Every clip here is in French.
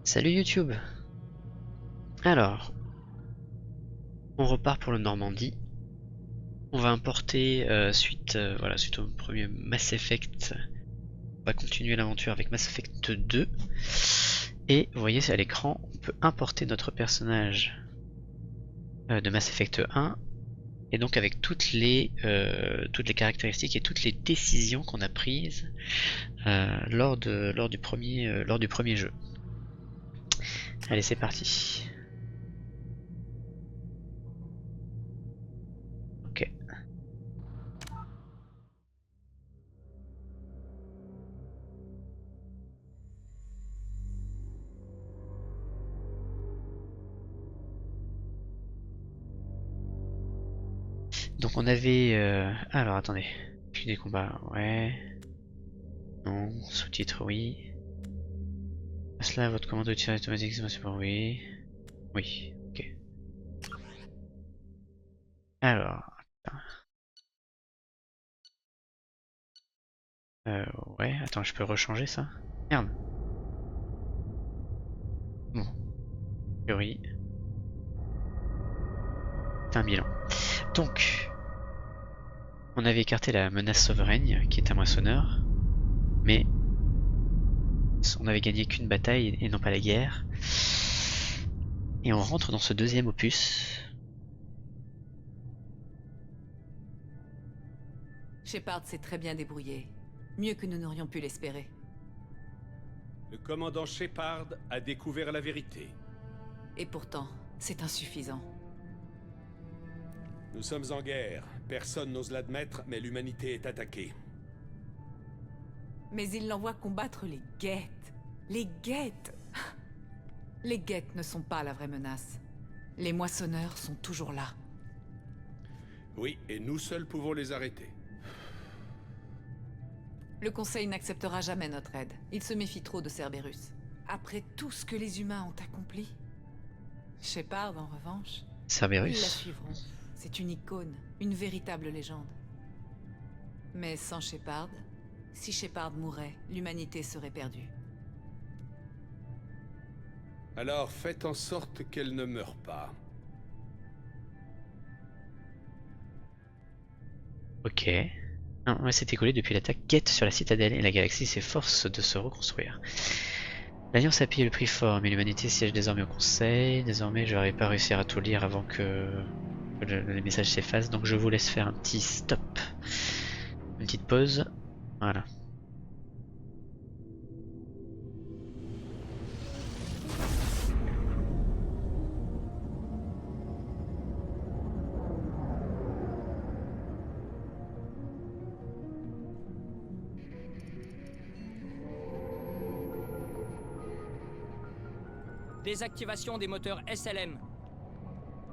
Salut YouTube. Alors, on repart pour le Normandie. On va importer suite au premier Mass Effect. On va continuer l'aventure avec Mass Effect 2. Et vous voyez à l'écran, on peut importer notre personnage de Mass Effect 1. Et donc avec toutes les caractéristiques et toutes les décisions qu'on a prises lors du premier jeu. Allez, c'est parti. Ok. Donc on avait... Alors attendez. Puis des combats, ouais. Non. Sous-titres, oui. Cela, votre commande de tir automatique, c'est pas oui. Oui, ok. Alors... ouais, attends, je peux rechanger ça? Merde. Bon, théorie. C'est un bilan. Donc, on avait écarté la menace souveraine, qui est un moissonneur. Mais on avait gagné qu'une bataille et non pas la guerre. Et on rentre dans ce deuxième opus. Shepard s'est très bien débrouillé. Mieux que nous n'aurions pu l'espérer. Le commandant Shepard a découvert la vérité. Et pourtant, c'est insuffisant. Nous sommes en guerre. Personne n'ose l'admettre, mais l'humanité est attaquée. Mais il l'envoie combattre les Geth. Les Geth. Les Geth ne sont pas la vraie menace. Les moissonneurs sont toujours là. Oui, et nous seuls pouvons les arrêter. Le Conseil n'acceptera jamais notre aide. Il se méfie trop de Cerberus. Après tout ce que les humains ont accompli. Shepard, en revanche, ils la Cerberus. suivront. C'est une icône, une véritable légende. Mais sans Shepard, si Shepard mourait, l'humanité serait perdue. Alors faites en sorte qu'elle ne meure pas. Ok. Non, ouais, s'est écoulé depuis l'attaque Geth sur la citadelle et la galaxie s'efforce de se reconstruire. L'Alliance a payé le prix fort, mais l'humanité siège désormais au Conseil. Désormais, je n'arrive pas à réussir à tout lire avant que les messages s'effacent, donc je vous laisse faire un petit stop. Une petite pause. Voilà. Désactivation des moteurs SLM.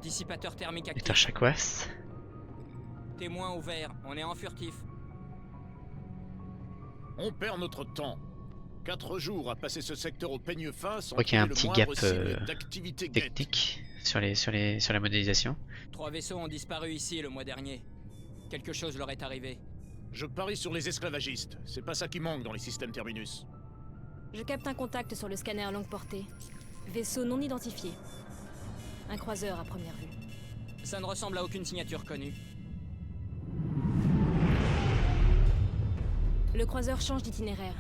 Dissipateur thermique C'est un actif. chakwas. Témoin ouvert, on est en furtif. On perd notre temps. 4 jours à passer ce secteur au peigne fin Je sans crois qu'il y a un trouver petit le gap moindre signe d'activité Geth. technique sur la modélisation. 3 vaisseaux ont disparu ici le mois dernier. Quelque chose leur est arrivé. Je parie sur les esclavagistes. C'est pas ça qui manque dans les systèmes Terminus. Je capte un contact sur le scanner longue portée. Vaisseau non identifié. Un croiseur à première vue. Ça ne ressemble à aucune signature connue. Le croiseur change d'itinéraire.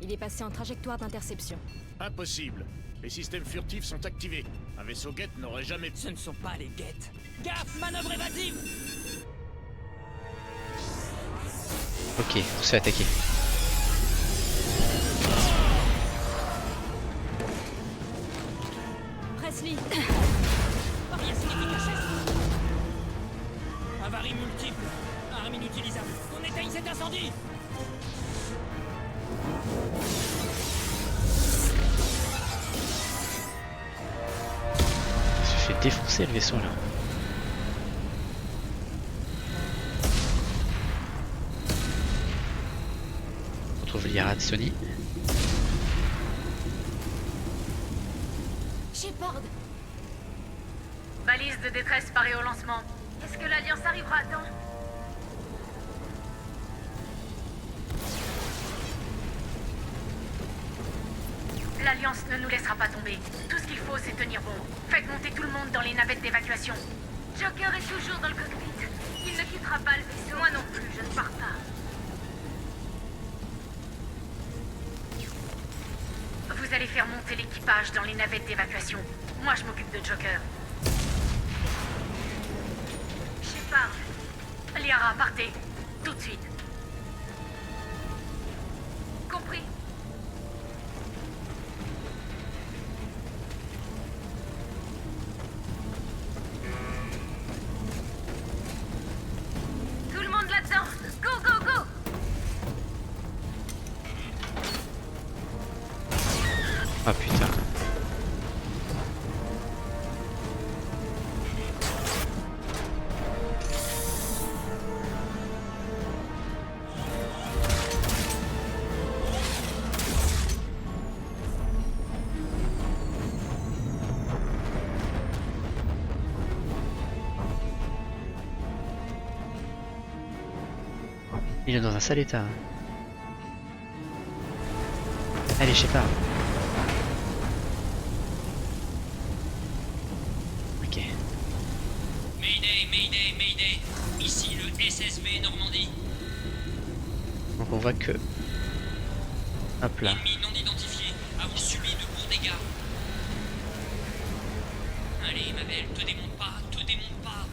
Il est passé en trajectoire d'interception. Impossible. Les systèmes furtifs sont activés. Un vaisseau Geth n'aurait jamais... Ce ne sont pas les Geth. Gaffe, manœuvre évasive. Ok, on se fait attaquer. Presley. Variation efficace. Avarie multiple. Arme inutilisable. On éteigne cet incendie. Il se fait défoncer le vaisseau là. On retrouve l'IRA de Sony. Shepard. Balise de détresse parée au lancement. Est-ce que l'Alliance arrivera à temps? L'Alliance ne nous laissera pas tomber. Tout ce qu'il faut, c'est tenir bon. Faites monter tout le monde dans les navettes d'évacuation. Joker est toujours dans le cockpit. Il ne quittera pas le vaisseau. Moi non plus, je ne pars pas. Vous allez faire monter l'équipage dans les navettes d'évacuation. Moi, je m'occupe de Joker. Shepard, Liara, partez. Tout de suite. Compris. Tout le monde là-dedans. Go, go, go. Ah putain. Il est dans un sale état. Allez, Shepard. Ok. Mayday, Mayday, Mayday. Ici le SSV Normandie. Donc on voit que... Hop là. Ennemi non identifié. Avons subi de lourds dégâts. Allez, ma belle, te démonte pas, te démonte pas.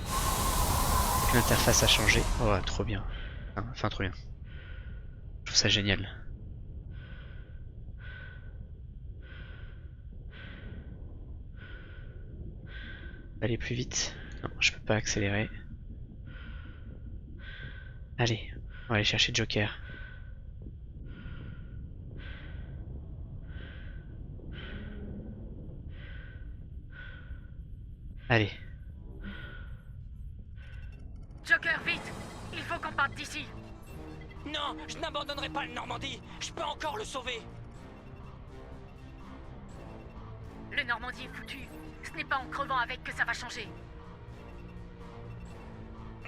L'interface a changé. Oh, trop bien. Enfin, trop bien. Je trouve ça génial. Aller plus vite. Non, je peux pas accélérer. Allez, on va aller chercher Joker. Allez. Joker, vite. Il faut qu'on parte d'ici. Non, je n'abandonnerai pas le Normandie. Je peux encore le sauver. Le Normandie est foutu. Ce n'est pas en crevant avec que ça va changer.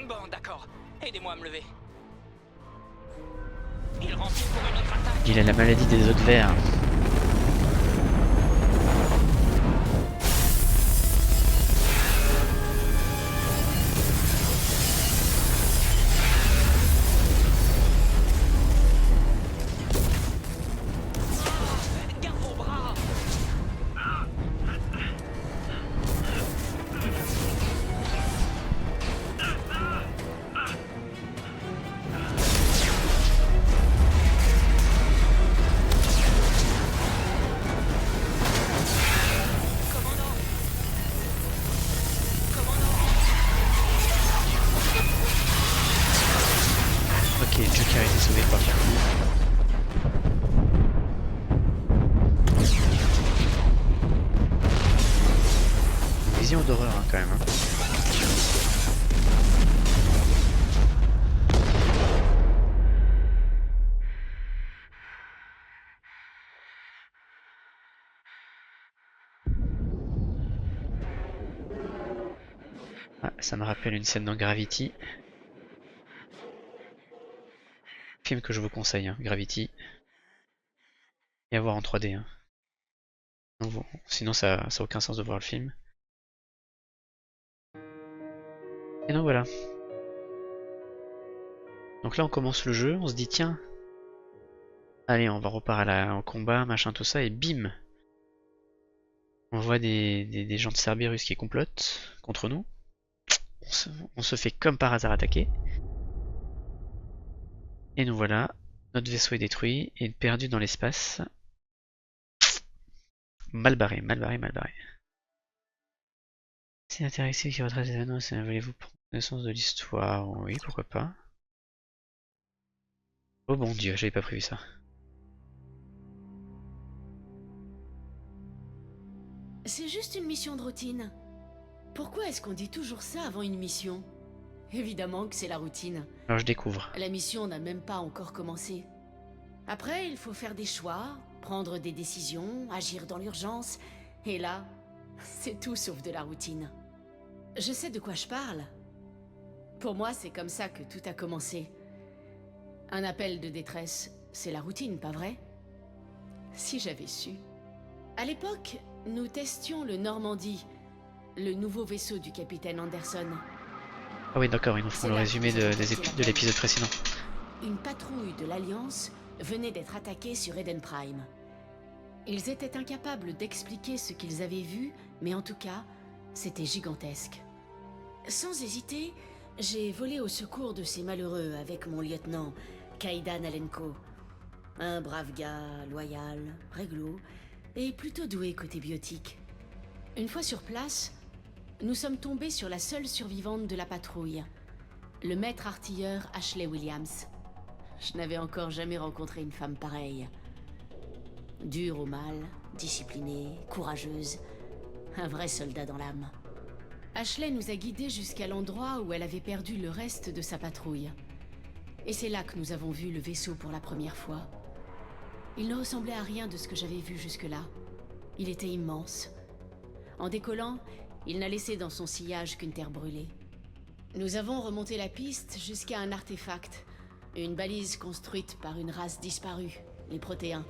Bon, d'accord. Aidez-moi à me lever. Il remplit pour une autre attaque. Il a la maladie des autres verts. Garde vos bras. Ok, Joker a été sauvé par vision d'horreur hein, quand même. Hein. Ah, ça me rappelle une scène dans Gravity. Film que je vous conseille, hein, Gravity. Et à voir en 3D. Hein. Donc, bon, sinon ça n'a aucun sens de voir le film. Et donc voilà. Donc là on commence le jeu, on se dit tiens. Allez, on va repartir au combat, machin, tout ça, et bim! On voit des gens de Cerberus qui complotent contre nous. On se fait comme par hasard attaquer. Et nous voilà. Notre vaisseau est détruit et perdu dans l'espace. Mal barré, mal barré, mal barré. C'est intéressant qui retrace les annonces. Voulez-vous prendre connaissance de l'histoire? Oui, pourquoi pas. Oh bon Dieu, j'avais pas prévu ça. C'est juste une mission de routine. Pourquoi est-ce qu'on dit toujours ça avant une mission? Évidemment que c'est la routine. Alors je découvre. La mission n'a même pas encore commencé. Après, il faut faire des choix, prendre des décisions, agir dans l'urgence. Et là, c'est tout sauf de la routine. Je sais de quoi je parle. Pour moi, c'est comme ça que tout a commencé. Un appel de détresse, c'est la routine, pas vrai? Si j'avais su. À l'époque, nous testions le Normandie, le nouveau vaisseau du capitaine Anderson. Ah oui, d'accord, ils nous font C'est le là résumé que nous avons de passé la l'épisode précédent. Une patrouille de l'Alliance venait d'être attaquée sur Eden Prime. Ils étaient incapables d'expliquer ce qu'ils avaient vu, mais en tout cas, c'était gigantesque. Sans hésiter, j'ai volé au secours de ces malheureux avec mon lieutenant, Kaidan Alenko. Un brave gars, loyal, réglo, et plutôt doué côté biotique. Une fois sur place, nous sommes tombés sur la seule survivante de la patrouille, le maître artilleur Ashley Williams. Je n'avais encore jamais rencontré une femme pareille. Dure au mal, disciplinée, courageuse, un vrai soldat dans l'âme. Ashley nous a guidés jusqu'à l'endroit où elle avait perdu le reste de sa patrouille. Et c'est là que nous avons vu le vaisseau pour la première fois. Il ne ressemblait à rien de ce que j'avais vu jusque-là. Il était immense. En décollant, il n'a laissé dans son sillage qu'une terre brûlée. Nous avons remonté la piste jusqu'à un artefact, une balise construite par une race disparue, les Protéens.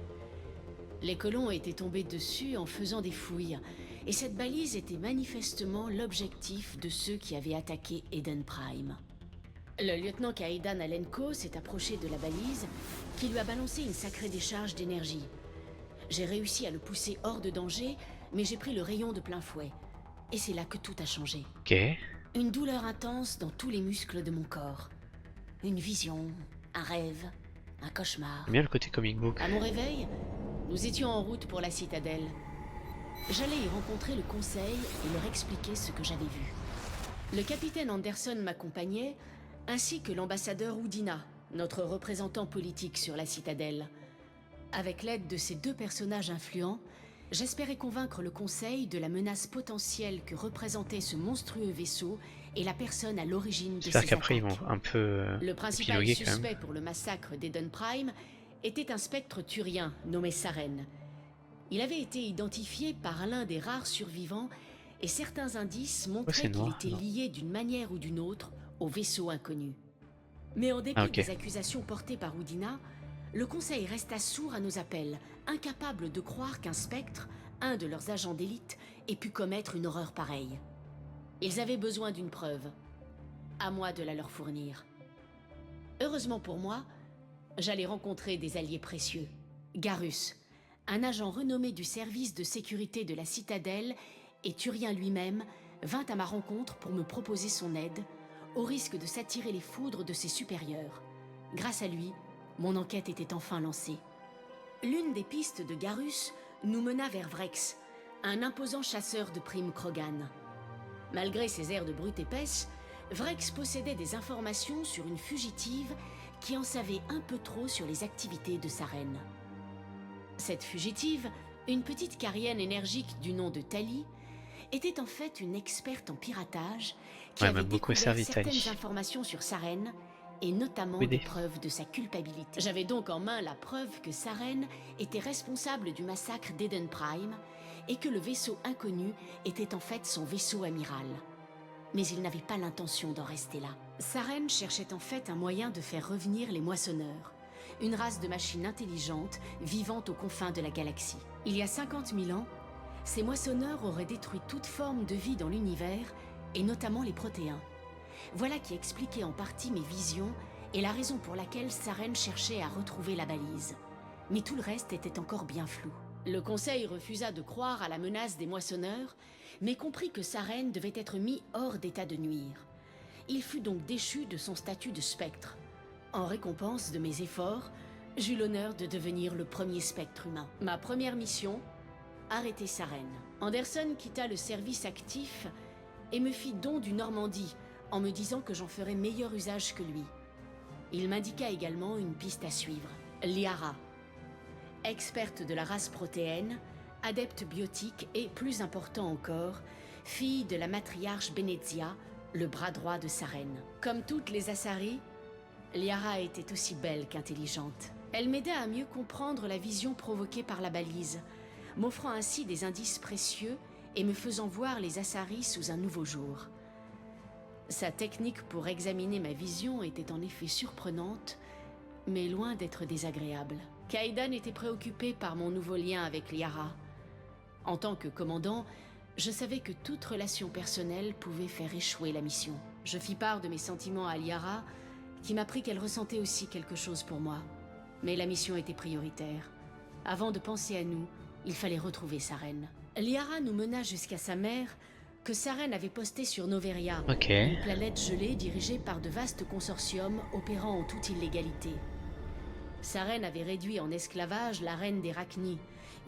Les colons étaient tombés dessus en faisant des fouilles, et cette balise était manifestement l'objectif de ceux qui avaient attaqué Eden Prime. Le lieutenant Kaidan Alenko s'est approché de la balise, qui lui a balancé une sacrée décharge d'énergie. J'ai réussi à le pousser hors de danger, mais j'ai pris le rayon de plein fouet. Et c'est là que tout a changé. Ok. Une douleur intense dans tous les muscles de mon corps. Une vision, un rêve, un cauchemar. J'aime bien le côté comic book. À mon réveil, nous étions en route pour la citadelle. J'allais y rencontrer le conseil et leur expliquer ce que j'avais vu. Le capitaine Anderson m'accompagnait, ainsi que l'ambassadeur Udina, notre représentant politique sur la citadelle. Avec l'aide de ces deux personnages influents, j'espérais convaincre le conseil de la menace potentielle que représentait ce monstrueux vaisseau et la personne à l'origine de ces J'espère qu'après ils attaques. vont un peu Le principal épiloguer quand même. suspect pour le massacre d'Eden Prime était un spectre turien nommé Saren. Il avait été identifié par l'un des rares survivants et certains indices montraient c'est qu'il noir, était non. lié d'une manière ou d'une autre au vaisseau inconnu. Mais en dépit Ah, ok. des accusations portées par Udina, le conseil resta sourd à nos appels, incapable de croire qu'un spectre, un de leurs agents d'élite, ait pu commettre une horreur pareille. Ils avaient besoin d'une preuve. À moi de la leur fournir. Heureusement pour moi, j'allais rencontrer des alliés précieux. Garus, un agent renommé du service de sécurité de la citadelle, et Turien lui-même, vint à ma rencontre pour me proposer son aide, au risque de s'attirer les foudres de ses supérieurs. Grâce à lui, mon enquête était enfin lancée. L'une des pistes de Garus nous mena vers Vrex, un imposant chasseur de primes Krogan. Malgré ses airs de brute épaisse, Vrex possédait des informations sur une fugitive qui en savait un peu trop sur les activités de sa reine. Cette fugitive, une petite carienne énergique du nom de Tali, était en fait une experte en piratage qui Ouais, avait m'a beaucoup découvert servi, certaines Tali. informations sur sa reine et notamment Oui, des des- preuves de sa culpabilité. J'avais donc en main la preuve que sa reine était responsable du massacre d'Eden Prime et que le vaisseau inconnu était en fait son vaisseau amiral. Mais il n'avait pas l'intention d'en rester là. Sa reine cherchait en fait un moyen de faire revenir les moissonneurs, une race de machines intelligentes vivant aux confins de la galaxie. Il y a 50 000 ans, ces moissonneurs auraient détruit toute forme de vie dans l'univers, et notamment les Protéens. Voilà qui expliquait en partie mes visions et la raison pour laquelle Saren cherchait à retrouver la balise. Mais tout le reste était encore bien flou. Le conseil refusa de croire à la menace des moissonneurs, mais comprit que Saren devait être mis hors d'état de nuire. Il fut donc déchu de son statut de spectre. En récompense de mes efforts, j'eus l'honneur de devenir le premier spectre humain. Ma première mission, arrêter Saren. Anderson quitta le service actif et me fit don du Normandie, en me disant que j'en ferais meilleur usage que lui. Il m'indiqua également une piste à suivre. Liara, experte de la race protéenne, adepte biotique et, plus important encore, fille de la matriarche Benezia, le bras droit de Saren. Comme toutes les Asari, Liara était aussi belle qu'intelligente. Elle m'aida à mieux comprendre la vision provoquée par la balise, m'offrant ainsi des indices précieux et me faisant voir les Asari sous un nouveau jour. Sa technique pour examiner ma vision était en effet surprenante, mais loin d'être désagréable. Kaidan était préoccupé par mon nouveau lien avec Liara. En tant que commandant, je savais que toute relation personnelle pouvait faire échouer la mission. Je fis part de mes sentiments à Liara, qui m'apprit qu'elle ressentait aussi quelque chose pour moi. Mais la mission était prioritaire. Avant de penser à nous, il fallait retrouver Saren. Liara nous mena jusqu'à sa mère, que Saren avait postée sur Noveria, Ok. une planète gelée dirigée par de vastes consortiums opérant en toute illégalité. Saren avait réduit en esclavage la reine des Rachni,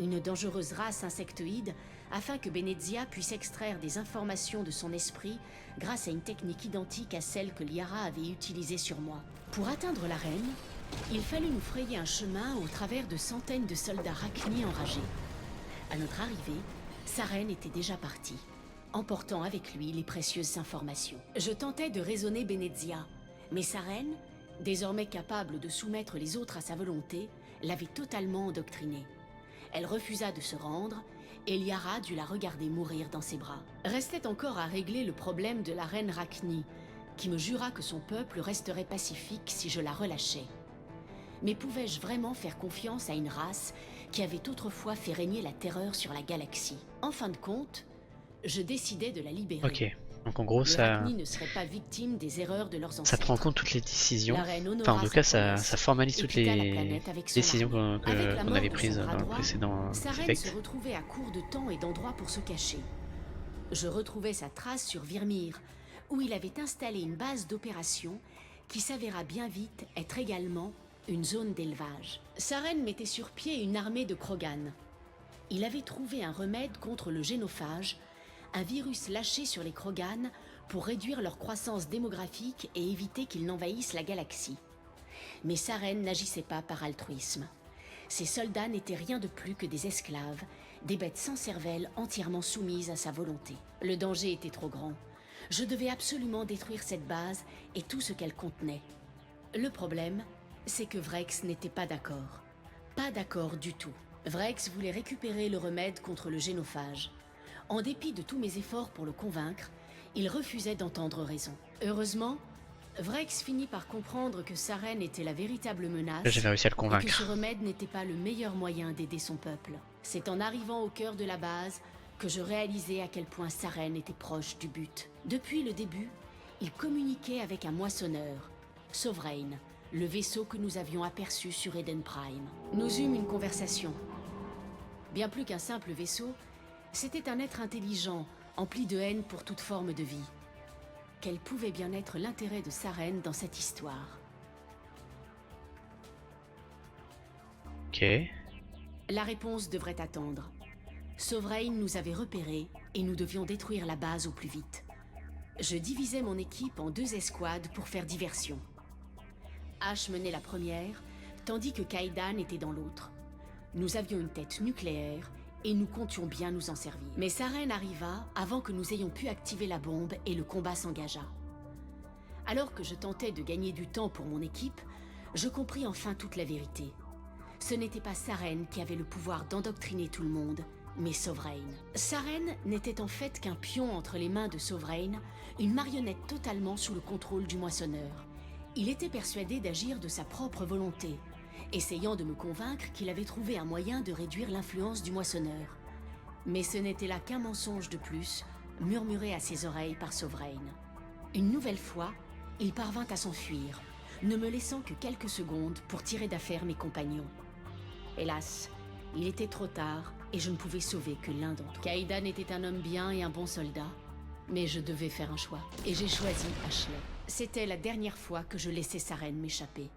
une dangereuse race insectoïde, afin que Benezia puisse extraire des informations de son esprit grâce à une technique identique à celle que Liara avait utilisée sur moi. Pour atteindre la reine, il fallut nous frayer un chemin au travers de centaines de soldats Rachni enragés. À notre arrivée, Saren était déjà parti, emportant avec lui les précieuses informations. Je tentais de raisonner Benezia, mais Saren, désormais capable de soumettre les autres à sa volonté, l'avait totalement endoctrinée. Elle refusa de se rendre, et Liara dut la regarder mourir dans ses bras. Restait encore à régler le problème de la reine Rachni, qui me jura que son peuple resterait pacifique si je la relâchais. Mais pouvais-je vraiment faire confiance à une race qui avait autrefois fait régner la terreur sur la galaxie? En fin de compte, je décidai de la libérer. Ok. Donc en gros, Les ça, Rachni ne seraient pas victimes des erreurs de leurs ça ancêtres. prend en compte toutes les décisions. La reine honora Enfin, en tout cas, sa ça, promesse ça formalise et toutes quitta la les planète avec son décisions armée. qu'on Avec la qu'on mort avait de prises son bras dans le droit, précédent Saren Effect. se retrouvait à court de temps et d'endroits pour se cacher. Je retrouvai sa trace sur Virmir, où il avait installé une base d'opération qui s'avéra bien vite être également une zone d'élevage. Saren mettait sur pied une armée de Krogan. Il avait trouvé un remède contre le génophage, un virus lâché sur les Krogan pour réduire leur croissance démographique et éviter qu'ils n'envahissent la galaxie. Mais Saren n'agissait pas par altruisme. Ses soldats n'étaient rien de plus que des esclaves, des bêtes sans cervelle entièrement soumises à sa volonté. Le danger était trop grand. Je devais absolument détruire cette base et tout ce qu'elle contenait. Le problème, c'est que Vrex n'était pas d'accord. Pas d'accord du tout. Vrex voulait récupérer le remède contre le génophage. En dépit de tous mes efforts pour le convaincre, il refusait d'entendre raison. Heureusement, Vrex finit par comprendre que Saren était la véritable menace Là, j'avais réussi à le et que convaincre. ce remède n'était pas le meilleur moyen d'aider son peuple. C'est en arrivant au cœur de la base que je réalisai à quel point Saren était proche du but. Depuis le début, il communiquait avec un moissonneur, Sovereign, le vaisseau que nous avions aperçu sur Eden Prime. Nous eûmes une conversation. Bien plus qu'un simple vaisseau, c'était un être intelligent, empli de haine pour toute forme de vie. Quel pouvait bien être l'intérêt de Saren dans cette histoire? Ok. La réponse devrait attendre. Sovereign nous avait repérés et nous devions détruire la base au plus vite. Je divisais mon équipe en 2 escouades pour faire diversion. Ash menait la première, tandis que Kaidan était dans l'autre. Nous avions une tête nucléaire et nous comptions bien nous en servir. Mais Saren arriva avant que nous ayons pu activer la bombe et le combat s'engagea. Alors que je tentais de gagner du temps pour mon équipe, je compris enfin toute la vérité. Ce n'était pas Saren qui avait le pouvoir d'endoctriner tout le monde, mais Sovereign. Saren n'était en fait qu'un pion entre les mains de Sovereign, une marionnette totalement sous le contrôle du moissonneur. Il était persuadé d'agir de sa propre volonté, essayant de me convaincre qu'il avait trouvé un moyen de réduire l'influence du moissonneur. Mais ce n'était là qu'un mensonge de plus, murmuré à ses oreilles par Sovereign. Une nouvelle fois, il parvint à s'enfuir, ne me laissant que quelques secondes pour tirer d'affaire mes compagnons. Hélas, il était trop tard et je ne pouvais sauver que l'un d'entre eux. Kaidan était un homme bien et un bon soldat, mais je devais faire un choix. Et j'ai choisi Ashley. C'était la dernière fois que je laissais Saren m'échapper.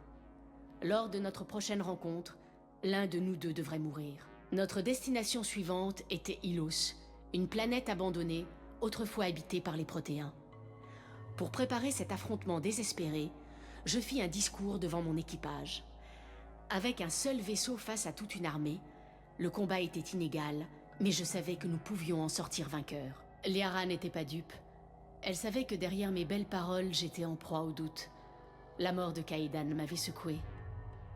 Lors de notre prochaine rencontre, l'un de nous deux devrait mourir. Notre destination suivante était Ilos, une planète abandonnée, autrefois habitée par les Protéens. Pour préparer cet affrontement désespéré, je fis un discours devant mon équipage. Avec un seul vaisseau face à toute une armée, le combat était inégal, mais je savais que nous pouvions en sortir vainqueurs. Liara n'était pas dupe. Elle savait que derrière mes belles paroles, j'étais en proie au doute. La mort de Kaidan m'avait secoué.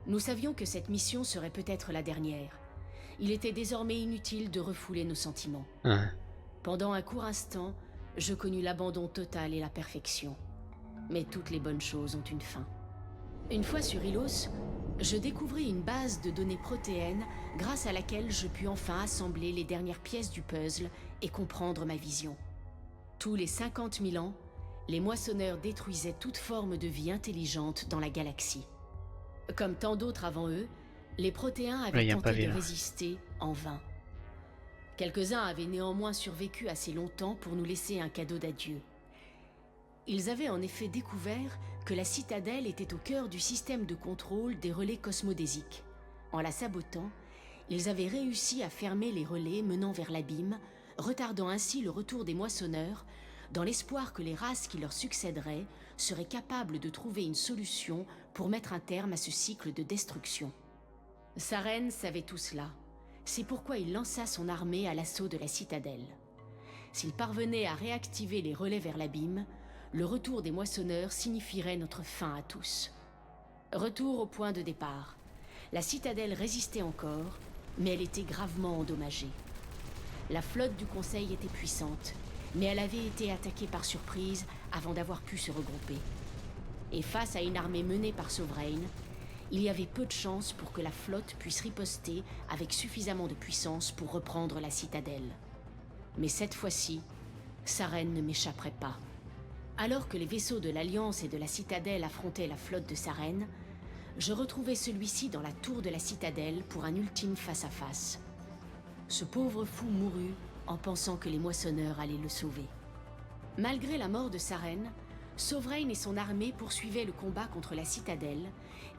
Nous savions que cette mission serait peut-être la dernière. Il était désormais inutile de refouler nos sentiments. Pendant un court instant, je connus l'abandon total et la perfection. Mais toutes les bonnes choses ont une fin. Une fois sur Ilos, je découvris une base de données protéennes grâce à laquelle je pus enfin assembler les dernières pièces du puzzle et comprendre ma vision. Tous les 50 000 ans, les moissonneurs détruisaient toute forme de vie intelligente dans la galaxie. Comme tant d'autres avant eux, les Protéens avaient tenté de résister en vain. Quelques-uns avaient néanmoins survécu assez longtemps pour nous laisser un cadeau d'adieu. Ils avaient en effet découvert que la citadelle était au cœur du système de contrôle des relais cosmodésiques. En la sabotant, ils avaient réussi à fermer les relais menant vers l'abîme, retardant ainsi le retour des moissonneurs, dans l'espoir que les races qui leur succéderaient seraient capables de trouver une solution pour mettre un terme à ce cycle de destruction. Saren savait tout cela. C'est pourquoi il lança son armée à l'assaut de la citadelle. S'il parvenait à réactiver les relais vers l'abîme, le retour des moissonneurs signifierait notre fin à tous. Retour au point de départ. La citadelle résistait encore, mais elle était gravement endommagée. La flotte du Conseil était puissante, mais elle avait été attaquée par surprise avant d'avoir pu se regrouper. Et face à une armée menée par Sovereign, il y avait peu de chances pour que la flotte puisse riposter avec suffisamment de puissance pour reprendre la citadelle. Mais cette fois-ci, Saren ne m'échapperait pas. Alors que les vaisseaux de l'Alliance et de la citadelle affrontaient la flotte de Saren, je retrouvais celui-ci dans la tour de la citadelle pour un ultime face-à-face. Ce pauvre fou mourut en pensant que les moissonneurs allaient le sauver. Malgré la mort de Saren, Sovereign et son armée poursuivaient le combat contre la citadelle,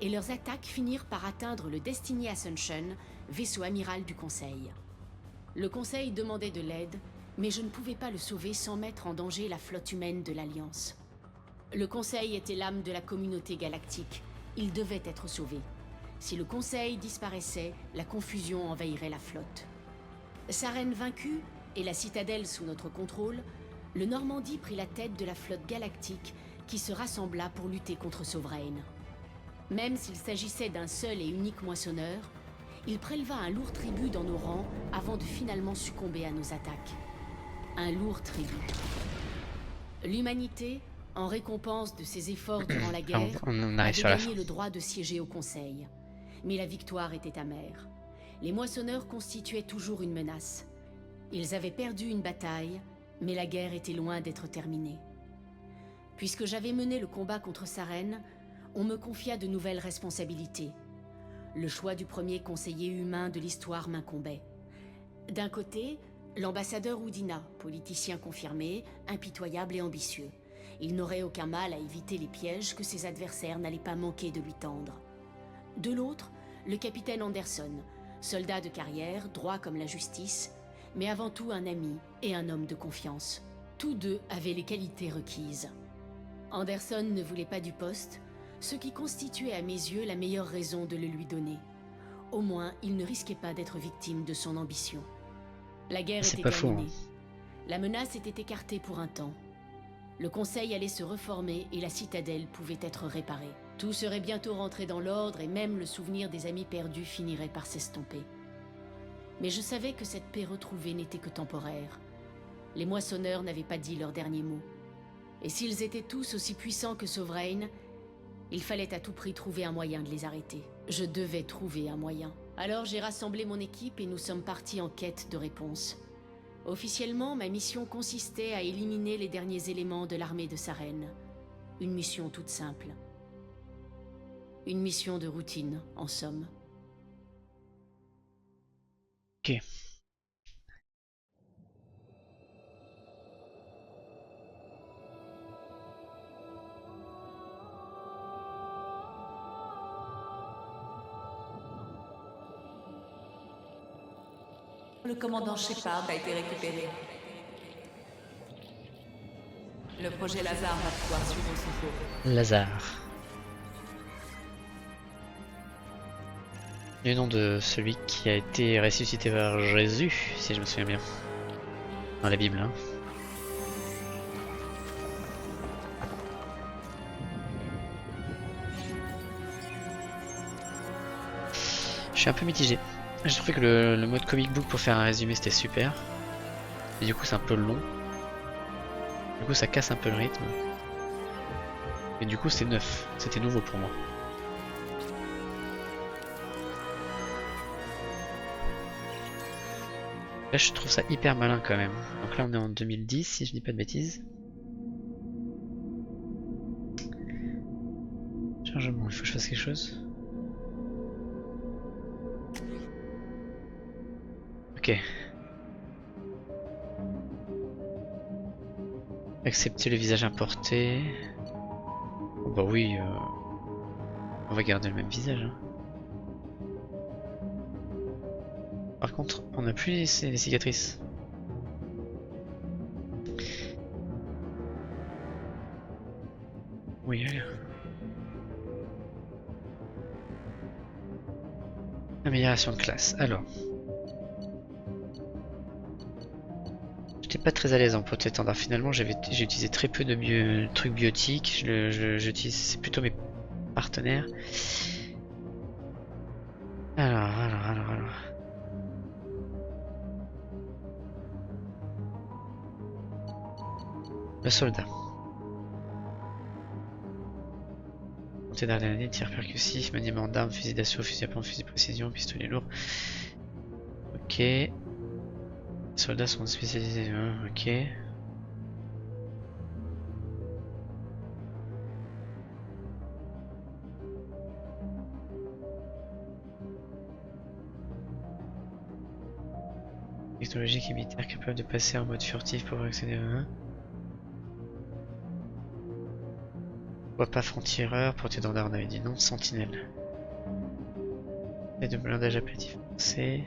et leurs attaques finirent par atteindre le Destiny Ascension, vaisseau amiral du Conseil. Le Conseil demandait de l'aide, mais je ne pouvais pas le sauver sans mettre en danger la flotte humaine de l'Alliance. Le Conseil était l'âme de la communauté galactique. Il devait être sauvé. Si le Conseil disparaissait, la confusion envahirait la flotte. Saren vaincu et la citadelle sous notre contrôle, le Normandie prit la tête de la flotte galactique qui se rassembla pour lutter contre Sovereign. Même s'il s'agissait d'un seul et unique moissonneur, il préleva un lourd tribut dans nos rangs avant de finalement succomber à nos attaques. Un lourd tribut. L'humanité, en récompense de ses efforts durant la guerre, avait gagné le droit de siéger au Conseil. Mais la victoire était amère. Les moissonneurs constituaient toujours une menace. Ils avaient perdu une bataille, mais la guerre était loin d'être terminée. Puisque j'avais mené le combat contre Saren, on me confia de nouvelles responsabilités. Le choix du premier conseiller humain de l'histoire m'incombait. D'un côté, l'ambassadeur Udina, politicien confirmé, impitoyable et ambitieux. Il n'aurait aucun mal à éviter les pièges que ses adversaires n'allaient pas manquer de lui tendre. De l'autre, le capitaine Anderson, soldat de carrière, droit comme la justice, mais avant tout un ami et un homme de confiance. Tous deux avaient les qualités requises. Anderson ne voulait pas du poste, ce qui constituait à mes yeux la meilleure raison de le lui donner. Au moins, il ne risquait pas d'être victime de son ambition. La guerre était terminée. La menace était écartée pour un temps. Le Conseil allait se reformer et la citadelle pouvait être réparée. Tout serait bientôt rentré dans l'ordre et même le souvenir des amis perdus finirait par s'estomper. Mais je savais que cette paix retrouvée n'était que temporaire. Les moissonneurs n'avaient pas dit leur dernier mot. Et s'ils étaient tous aussi puissants que Sovereign, il fallait à tout prix trouver un moyen de les arrêter. Je devais trouver un moyen. Alors j'ai rassemblé mon équipe et nous sommes partis en quête de réponses. Officiellement, ma mission consistait à éliminer les derniers éléments de l'armée de Saren. Une mission toute simple. Une mission de routine, en somme. Ok. Le commandant Shepard a été récupéré. Le projet Lazare va pouvoir suivre son cours. Lazare. Du nom de celui qui a été ressuscité par Jésus, si je me souviens bien. Dans la Bible, hein. Je suis un peu mitigé. J'ai trouvé que le mode comic book pour faire un résumé c'était super. Et du coup c'est un peu long. Du coup ça casse un peu le rythme. Et du coup c'est neuf. C'était nouveau pour moi. Là je trouve ça hyper malin quand même. Donc là on est en 2010 si je dis pas de bêtises. Chargement, il faut que je fasse quelque chose. Ok. Accepter le visage importé. Oh bah oui, on va garder le même visage. Hein. Par contre, on n'a plus les cicatrices. Oui, allez. Amélioration de classe. Alors. J'étais pas très à l'aise en pote étendard. Finalement, j'ai utilisé très peu de trucs biotiques. J'utilise plutôt mes partenaires. Alors. Le soldat. Monté d'adrénaline, tir percussif, maniement d'armes, fusil d'assaut, fusil à pompe, fusil de précision, pistolet lourd. Ok. Les soldats sont spécialisés. Ok. Technologie militaire capable de passer en mode furtif pour accéder à un. Pourquoi pas franc-tireur, porte-étendard, on avait dit non, sentinelle. Et de blindage apéritif foncé.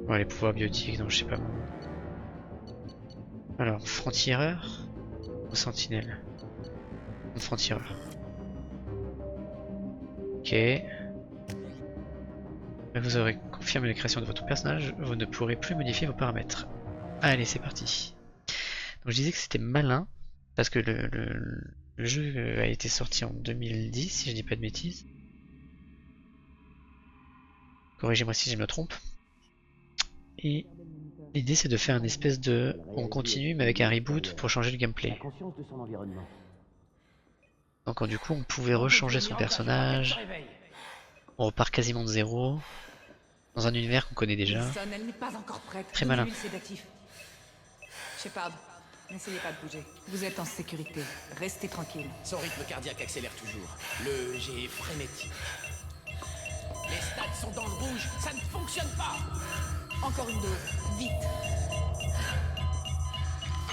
Bon, les pouvoirs biotiques, donc je sais pas moi. Alors, franc-tireur ou sentinelle? Franc-tireur. Ok. Vous aurez confirmé la création de votre personnage, vous ne pourrez plus modifier vos paramètres. Allez, c'est parti. Donc je disais que c'était malin, parce que le jeu a été sorti en 2010, si je dis pas de bêtises. Corrigez-moi si je me trompe. Et l'idée c'est de faire une espèce de... On continue mais avec un reboot pour changer le gameplay. Donc du coup on pouvait rechanger son personnage. On repart quasiment de zéro. Dans un univers qu'on connaît déjà. Elle n'est pas encore prête. Très malin. Shepard, n'essayez pas de bouger. Vous êtes en sécurité. Restez tranquille. Son rythme cardiaque accélère toujours. Le G est frénétique. Les stats sont dans le rouge, ça ne fonctionne pas. Encore une dose. Vite.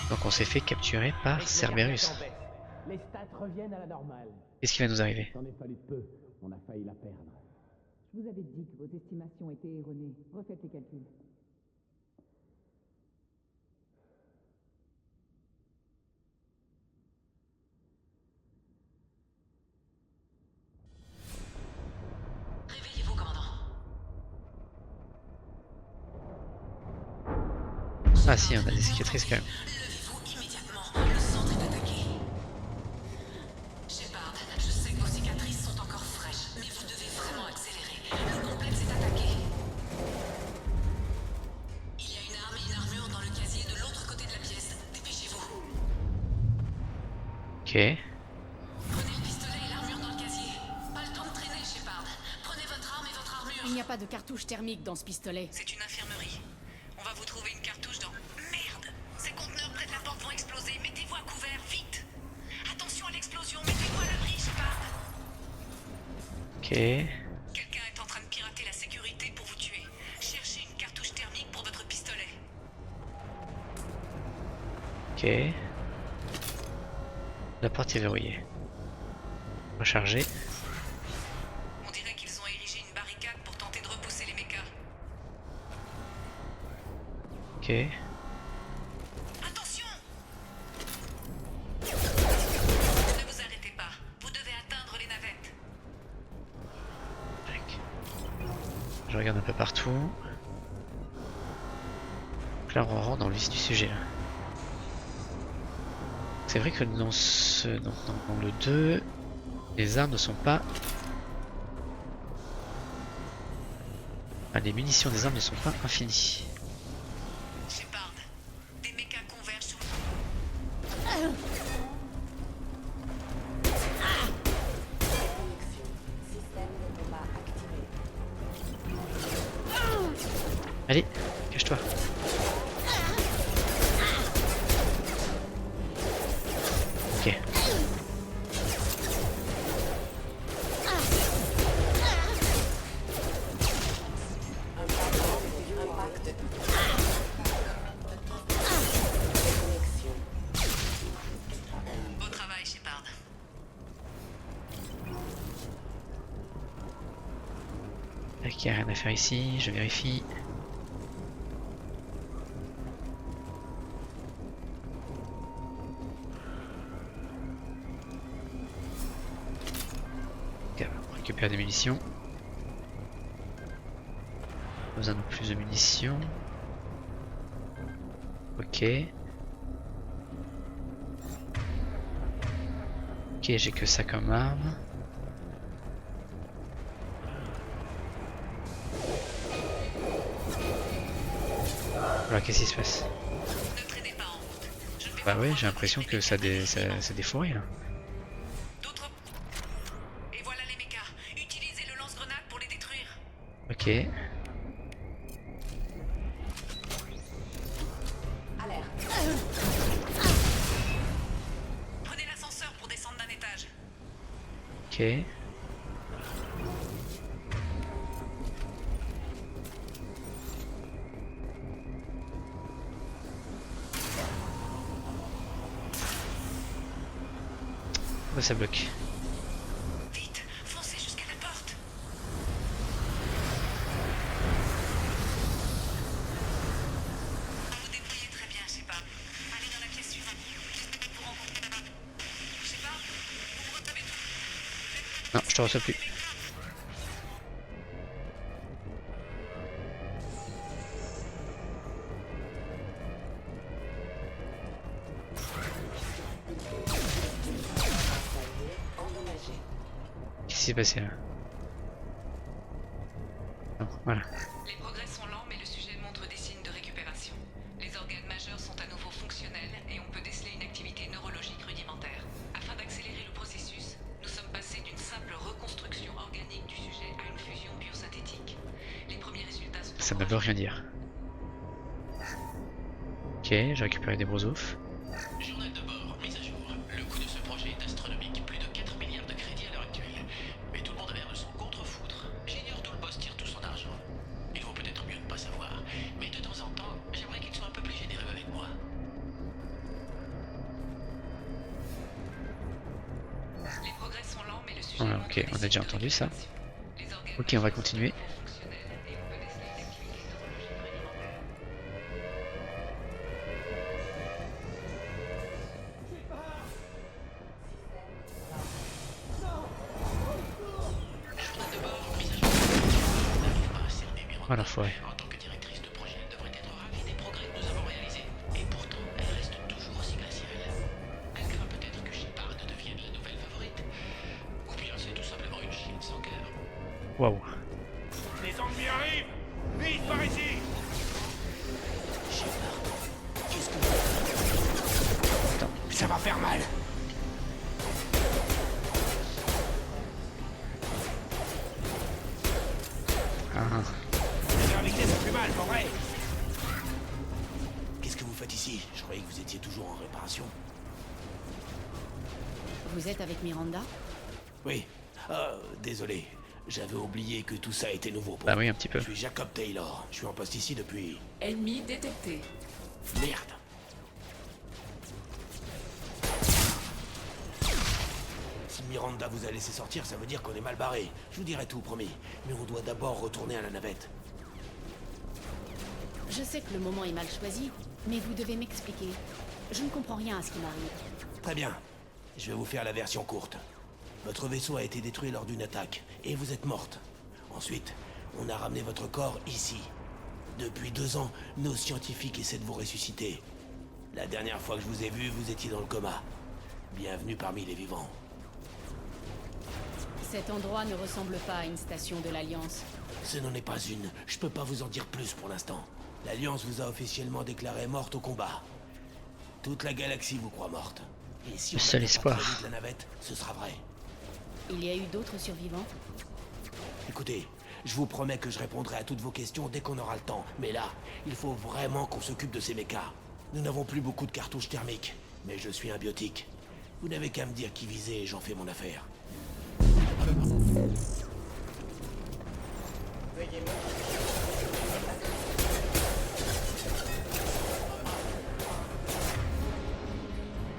Donc on s'est fait capturer par Cerberus. Les stats reviennent à la normale. Qu'est-ce qui va nous arriver? C'en est fallu peu, on a failli la perdre. Je vous avais dit que vos estimations étaient erronées. Refaites les calculs. Réveillez-vous, commandant. Ah si, on a des cicatrices quand même. Levez-vous immédiatement. Le centre est attaqué. Shepard, je sais que vos cicatrices sont encore fraîches, mais vous devez vraiment accélérer. Le complexe est attaqué. Il y a une arme et une armure dans le casier de l'autre côté de la pièce. Dépêchez-vous. Ok. Prenez le pistolet et l'armure dans le casier. Pas le temps de traîner, Shepard. Prenez votre arme et votre armure. Il n'y a pas de cartouche thermique dans ce pistolet. C'est une infirmerie. On va vous trouver une cartouche dans... Merde! Ces conteneurs près de la porte vont exploser. Mettez-vous à couvert, vite! Attention à l'explosion, mettez-vous à l'abri, Shepard. Ok. Quelqu'un est en train de pirater la sécurité pour vous tuer. Cherchez une cartouche thermique pour votre pistolet. Ok. La porte est verrouillée. Recharger. On dirait qu'ils ont érigé une barricade pour tenter de repousser les mechas. Ok. Attention! Ne vous arrêtez pas. Vous devez atteindre les navettes. Tac. Je regarde un peu partout. Donc là on rentre dans le vif du sujet là. C'est vrai que dans le 2, les armes ne sont pas... Ah, les munitions des armes ne sont pas infinies. Shepard, des mechas convergent sur Allez, cache-toi. Ok. Beau travail, Shepard. Ok, rien à faire ici, je vérifie. Ok, on récupère des munitions. Pas besoin de plus de munitions. Ok. Ok, j'ai que ça comme arme. Voilà, qu'est-ce qui se passe? Ne traînez pas en route. Je ne vais Bah pas ouais, pouvoir j'ai l'impression que ça défouraille là. d'autres. Et voilà les mechas. Utilisez le lance-grenade pour les détruire. Ok. Prenez l'ascenseur pour descendre d'un étage. Ok. Pourquoi ça bloque? Vite, foncez jusqu'à la porte. Vous débrouillez très bien, Shepard. Allez dans la pièce suivante. J'espère que vous rencontrez. Shepard, vous recevez tout. Non, je te reçois plus. Qu'est-ce qui s'est passé là? Non, voilà. Les progrès sont lents, mais le sujet montre des signes de récupération. Les organes majeurs sont à nouveau fonctionnels et on peut déceler une activité neurologique rudimentaire. Afin d'accélérer le processus, nous sommes passés d'une simple reconstruction organique du sujet à une fusion biosynthétique. Les premiers résultats sont Ça ne veut rien dire. Ok, j'ai récupéré des brosoufs. Journal de bord, mise à jour. Le coût de ce projet est astronomique, plus de 4 milliards de crédits à l'heure actuelle. Mais tout le monde a l'air de s'en contre-foutre. J'ignore d'où le boss tire tout son argent. Il vaut peut-être mieux ne pas savoir, mais de temps en temps, j'aimerais qu'il soit un peu plus généreux avec moi. Les progrès sont lents, mais le sujet Voilà, montre ok, des on a signes déjà de entendu ça. récupération. Les organes Ok, on va majeurs sont continuer. à nouveau fonctionnels et on peut déceler une activité neurologique rudimentaire. Journal de bord, mise à jour. Je n'arrive pas à cerner Miranda. Voilà, forêt. En tant que directrice de projet, elle devrait être ravie des progrès que nous avons réalisés. Et pourtant, elle reste toujours aussi glaciale. Elle craint peut-être que Shepard devienne la nouvelle favorite. Ou bien c'est tout simplement une chienne sans cœur. Waouh. Les ennemis arrivent! Vite par ici! Ça va faire mal. Ah, La gravité, ça fait mal, pas vrai? Qu'est-ce que vous faites ici? Je croyais que vous étiez toujours en réparation. Vous êtes avec Miranda? Oui. Désolé. J'avais oublié que tout ça était nouveau pour bah moi. oui, un petit peu. Je suis Jacob Taylor. Je suis en poste ici depuis... Ennemi détecté. Merde. Si Miranda vous a laissé sortir, ça veut dire qu'on est mal barré. Je vous dirai tout, promis. Mais on doit d'abord retourner à la navette. Je sais que le moment est mal choisi, mais vous devez m'expliquer. Je ne comprends rien à ce qui m'arrive. Très bien. Je vais vous faire la version courte. Votre vaisseau a été détruit lors d'une attaque, et vous êtes morte. Ensuite, on a ramené votre corps ici. Depuis 2 ans, nos scientifiques essaient de vous ressusciter. La dernière fois que je vous ai vu, vous étiez dans le coma. Bienvenue parmi les vivants. Cet endroit ne ressemble pas à une station de l'Alliance. Ce n'en est pas une. Je peux pas vous en dire plus pour l'instant. L'Alliance vous a officiellement déclarée morte au combat. Toute la galaxie vous croit morte. Et si Le on seul n'atteint espoir. pas très vite la navette, ce sera vrai. Il y a eu d'autres survivants? Écoutez, Je vous promets que je répondrai à toutes vos questions dès qu'on aura le temps. Mais là, il faut vraiment qu'on s'occupe de ces mechas. Nous n'avons plus beaucoup de cartouches thermiques, mais je suis un biotique. Vous n'avez qu'à me dire qui viser et j'en fais mon affaire.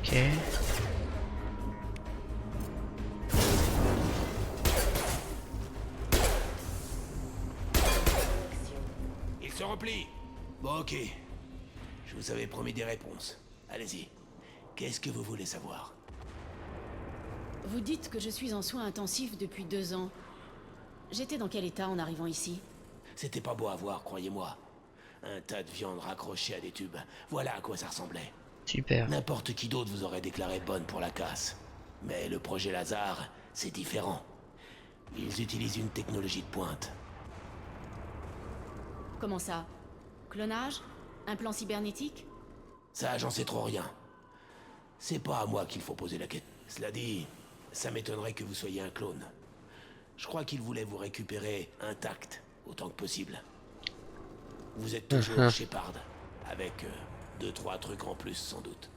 Ok. Il se replie. Bon, ok. Je vous avais promis des réponses. Allez-y. Qu'est-ce que vous voulez savoir? Vous dites que je suis en soins intensifs depuis 2 ans. J'étais dans quel état en arrivant ici? C'était pas beau à voir, croyez-moi. Un tas de viande raccrochée à des tubes. Voilà à quoi ça ressemblait. Super. N'importe qui d'autre vous aurait déclaré bonne pour la casse. Mais le projet Lazare, c'est différent. Ils utilisent une technologie de pointe. Comment ça? Clonage? Implant cybernétique? Ça, j'en sais trop rien. C'est pas à moi qu'il faut poser la question. Cela dit, ça m'étonnerait que vous soyez un clone. Je crois qu'ils voulaient vous récupérer intact, autant que possible. Vous êtes toujours Shepard, avec 2-3 trucs en plus, sans doute.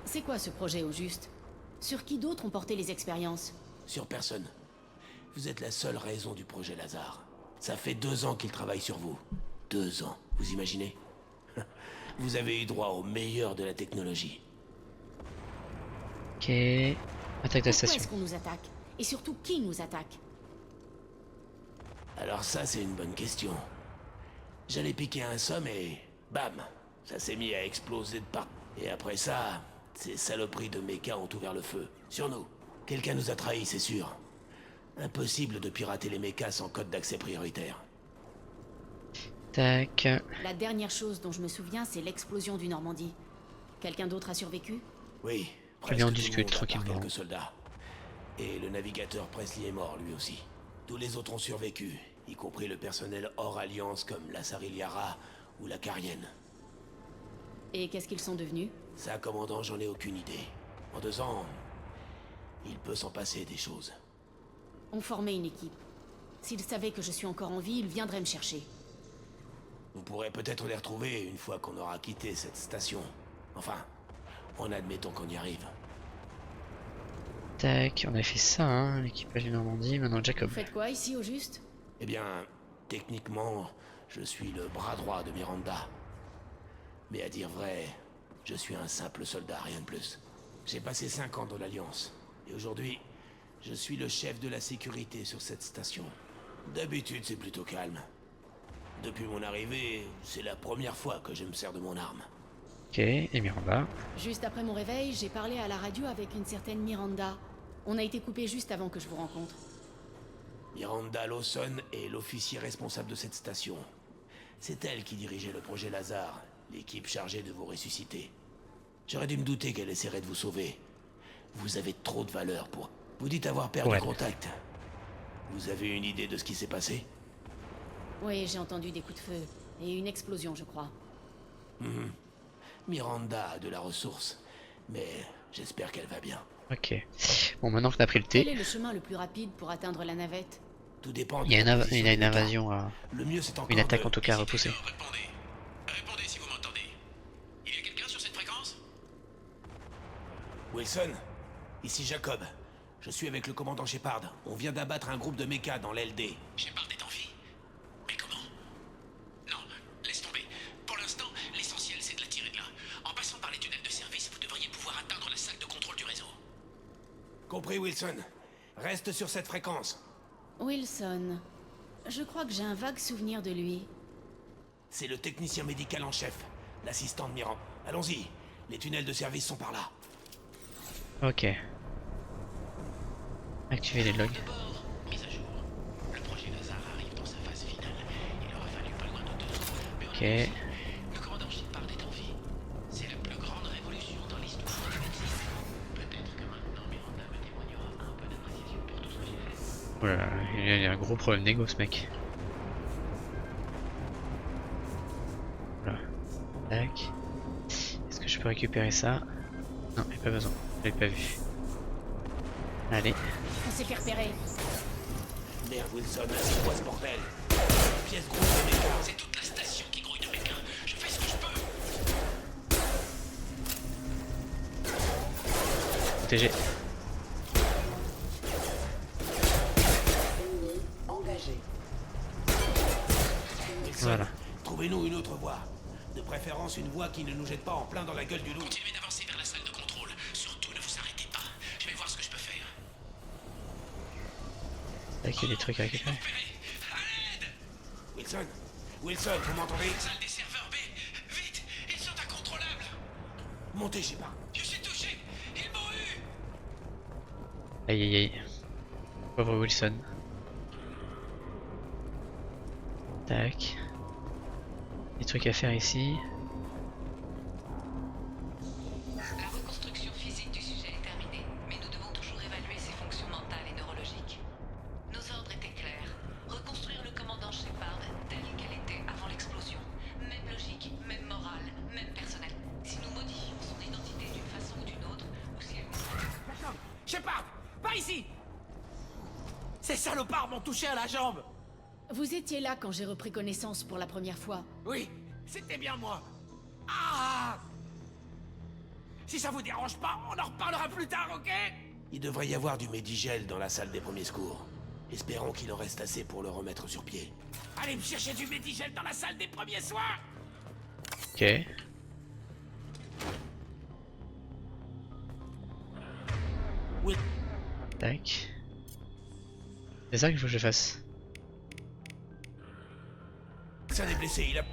C'est quoi ce projet au juste? Sur qui d'autres ont porté les expériences? Sur personne. Vous êtes la seule raison du projet Lazare. Ça fait 2 ans qu'ils travaillent sur vous. 2 ans, vous imaginez? Vous avez eu droit au meilleur de la technologie. Ok. Attaque de la Pourquoi station. est-ce qu'on nous attaque? Et surtout, qui nous attaque? Alors ça, c'est une bonne question. J'allais piquer un somme et... bam! Ça s'est mis à exploser de part. Et après ça, ces saloperies de méca ont ouvert le feu. Sur nous. Quelqu'un nous a trahis, c'est sûr. Impossible de pirater les mécas sans code d'accès prioritaire. Tac. La dernière chose dont je me souviens, c'est l'explosion du Normandie. Quelqu'un d'autre a survécu? Oui, Très bien, on presque tout le discute monde, à part tranquillement. quelques soldats. Et le navigateur Presley est mort, lui aussi. Tous les autres ont survécu, y compris le personnel hors alliance comme la Sariliara ou la Carienne. Et qu'est-ce qu'ils sont devenus? Ça, commandant, j'en ai aucune idée. En 2 ans, il peut s'en passer des choses. On formait une équipe. S'ils savaient que je suis encore en vie, ils viendraient me chercher. Vous pourrez peut-être les retrouver une fois qu'on aura quitté cette station. Enfin, en admettant qu'on y arrive. Tac. On a fait ça, hein. L'équipage du Normandie. Maintenant Jacob. Vous faites quoi ici au juste? Eh bien, techniquement, je suis le bras droit de Miranda. Mais à dire vrai, je suis un simple soldat, rien de plus. J'ai passé 5 ans dans l'Alliance. Et aujourd'hui, je suis le chef de la sécurité sur cette station. D'habitude, c'est plutôt calme. Depuis mon arrivée, c'est la première fois que je me sers de mon arme. Ok. Et Miranda. Juste après mon réveil, j'ai parlé à la radio avec une certaine Miranda. On a été coupé juste avant que je vous rencontre. Miranda Lawson est l'officier responsable de cette station. C'est elle qui dirigeait le projet Lazare, l'équipe chargée de vous ressusciter. J'aurais dû me douter qu'elle essaierait de vous sauver. Vous avez trop de valeur pour... Vous dites avoir perdu Ouais. contact. Vous avez une idée de ce qui s'est passé? Oui, j'ai entendu des coups de feu. Et une explosion, je crois. Miranda a de la ressource, mais j'espère qu'elle va bien. Ok. Bon, maintenant que t'as pris le Quel est thé, le chemin le plus rapide pour atteindre la navette? Tout dépend de il y a la une, position il y a des une mécas. invasion à... Le mieux, c'est encore Une attaque de- en tout cas repoussée. Répondez. Répondez si vous m'entendez. Il y a quelqu'un sur cette fréquence? Wilson, ici Jacob. Je suis avec le commandant Shepard. On vient d'abattre un groupe de mechas dans l'LD. Shepard est en vie. Mais comment? Non, laisse tomber. Pour l'instant, l'essentiel c'est de la tirer de là. En passant par les tunnels de service, vous devriez pouvoir atteindre la salle de contrôle du réseau. Compris, Wilson. Reste sur cette fréquence. Wilson. Je crois que j'ai un vague souvenir de lui. C'est le technicien médical en chef, l'assistant de Miranda. Allons-y, les tunnels de service sont par là. Ok. Activer les logs. D'abord, mise à jour. Le projet Lazare arrive dans sa phase finale. Il aura fallu pas loin de 2 ans. Mais on Ok. est aussi. Le commandant Shepard est en vie. C'est la plus grande révolution dans l'histoire des bêtises. Peut-être que maintenant Miranda me témoignera un peu d'appréciation pour tout ce que j'ai fait. Oh là là, il y a un gros problème d'égo ce mec. Voilà. Tac. Est-ce que je peux récupérer ça? Non, il n'y a pas besoin. Je l'ai pas vu. Allez. On s'est fait repérer. Merde, Wilson, c'est quoi ce bordel? Pièce grouille de méca. C'est toute la station qui grouille de méca. Je fais ce que je peux. Protégé. Wilson, Voilà. trouvez-nous une autre voie. De préférence une voie qui ne nous jette pas en plein dans la gueule du loup. Continuez d'avancer vers la salle de contrôle. Surtout ne vous arrêtez pas. Je vais voir ce que je peux faire. Là, qu'il y a des trucs à récupérer. Wilson, Wilson, vous m'entendez? Salle des serveurs B. Vite, ils sont incontrôlables. Montez, Shepard. Je suis touché. Ils m'ont eu. Aïe aïe aïe. Pauvre Wilson. Tac. Des trucs à faire ici. La reconstruction physique du sujet est terminée, mais nous devons toujours évaluer ses fonctions mentales et neurologiques. Nos ordres étaient clairs. Reconstruire le commandant Shepard tel qu'elle était avant l'explosion. Même logique, même morale, même personnel. Si nous modifions son identité d'une façon ou d'une autre, ou si elle nous... Shepard, pas ici. Ces salopards m'ont touché à la jambe. Vous étiez là quand j'ai repris connaissance pour la première fois. Oui, c'était bien moi. Ah! Si ça vous dérange pas, on en reparlera plus tard, ok? Il devrait y avoir du Medigel dans la salle des premiers secours. Espérons qu'il en reste assez pour le remettre sur pied. Allez me chercher du Medigel dans la salle des premiers soins. Ok. Oui. Tac. C'est ça qu'il faut que je fasse. Wilson est blessé, il a...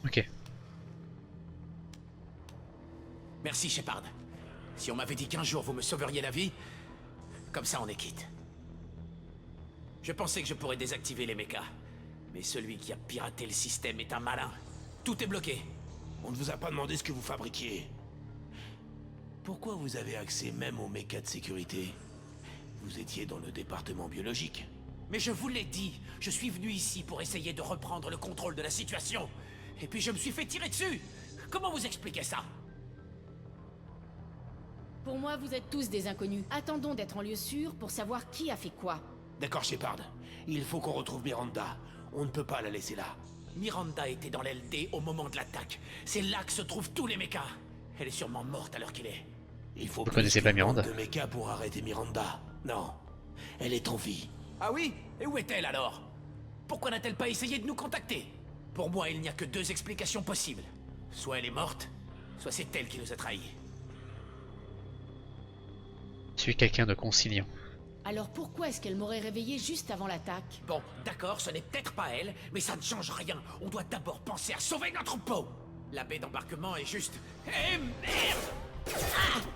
Ok. Merci, Shepard. Si on m'avait dit qu'un jour vous me sauveriez la vie, comme ça on est quitte. Je pensais que je pourrais désactiver les mechas. Mais celui qui a piraté le système est un malin. Tout est bloqué. On ne vous a pas demandé ce que vous fabriquiez. Pourquoi vous avez accès même aux mechas de sécurité? Vous étiez dans le département biologique. Mais je vous l'ai dit, je suis venu ici pour essayer de reprendre le contrôle de la situation. Et puis je me suis fait tirer dessus. Comment vous expliquez ça? Pour moi, vous êtes tous des inconnus. Attendons d'être en lieu sûr pour savoir qui a fait quoi. D'accord, Shepard. Il faut qu'on retrouve Miranda. On ne peut pas la laisser là. Miranda était dans l'LD au moment de l'attaque. C'est là que se trouvent tous les mechas. Elle est sûrement morte à l'heure qu'il est. Il faut Vous plus connaissez pas qu'une Miranda? bande de mechas pour arrêter Miranda. Non. Elle est en vie. Ah oui? Et où est-elle alors? Pourquoi n'a-t-elle pas essayé de nous contacter? Pour moi, il n'y a que deux explications possibles. Soit elle est morte, soit c'est elle qui nous a trahis. Je suis quelqu'un de conciliant. Alors pourquoi est-ce qu'elle m'aurait réveillé juste avant l'attaque? Bon, d'accord, ce n'est peut-être pas elle, mais ça ne change rien. On doit d'abord penser à sauver notre peau. La baie d'embarquement est juste... Eh merde!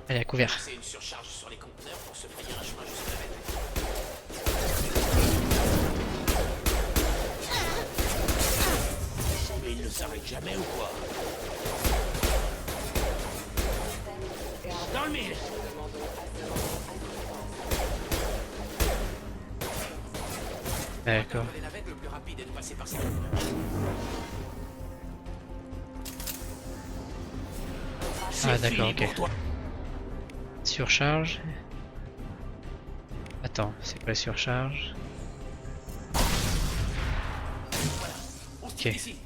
Elle est à couvert. C'est une surcharge sur les conteneurs pour se frayer un chemin jusqu'à la baie. Mais il ne s'arrête jamais ou quoi? Dans le mille! D'accord. Les navettes, le plus rapide est de passer par ça. Ah d'accord, Fini ok. pour toi. Surcharge. Attends, c'est quoi la surcharge? On se Ok. quitte ici.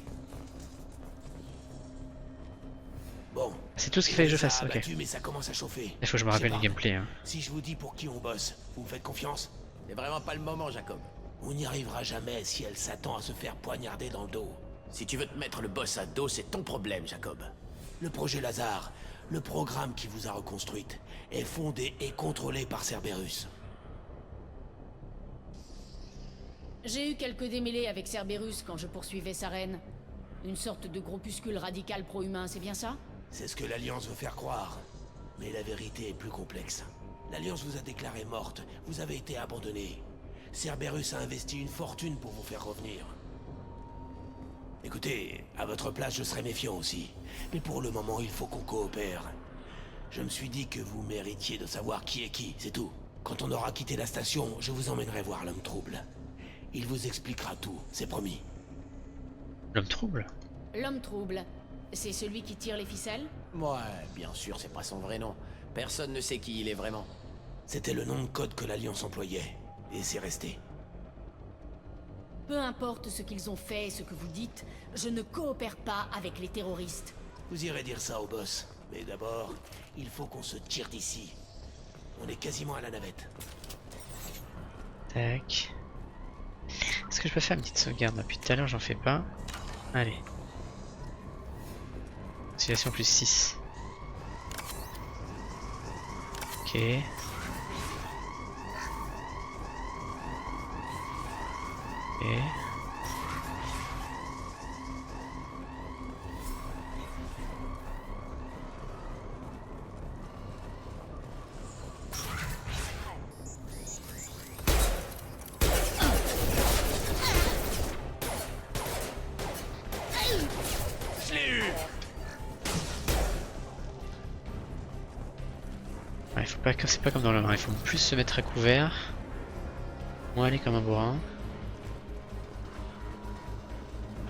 Bon. C'est tout ce qu'il fallait que je Ça a fasse, ok. abattu, mais ça commence à chauffer. Il faut que je me rappelle du Shepard, gameplay. Hein. Si je vous dis pour qui on bosse, vous me faites confiance? C'est vraiment pas le moment, Jacob. On n'y arrivera jamais si elle s'attend à se faire poignarder dans le dos. Si tu veux te mettre le boss à dos, c'est ton problème, Jacob. Le projet Lazare, le programme qui vous a reconstruite, est fondé et contrôlé par Cerberus. J'ai eu quelques démêlés avec Cerberus quand je poursuivais sa reine. Une sorte de groupuscule radical pro-humain, c'est bien ça? C'est ce que l'Alliance veut faire croire. Mais la vérité est plus complexe. L'Alliance vous a déclarée morte, vous avez été abandonné. Cerberus a investi une fortune pour vous faire revenir. Écoutez, à votre place, je serais méfiant aussi. Mais pour le moment, il faut qu'on coopère. Je me suis dit que vous méritiez de savoir qui est qui, c'est tout. Quand on aura quitté la station, je vous emmènerai voir l'homme trouble. Il vous expliquera tout, c'est promis. L'homme trouble? L'homme trouble. C'est celui qui tire les ficelles? Ouais, bien sûr, c'est pas son vrai nom. Personne ne sait qui il est vraiment. C'était le nom de code que l'Alliance employait. Et c'est resté. Peu importe ce qu'ils ont fait et ce que vous dites, je ne coopère pas avec les terroristes. Vous irez dire ça au boss. Mais d'abord, il faut qu'on se tire d'ici. On est quasiment à la navette. Tac. Est-ce que je peux faire une petite sauvegarde? Depuis tout à l'heure, j'en fais pas. Allez. Conciliation plus 6. Ok. Ok. Je l'ai eu! Ouais, faut pas que c'est pas comme dans le 1, il faut plus se mettre à couvert. Moins aller comme un bourrin.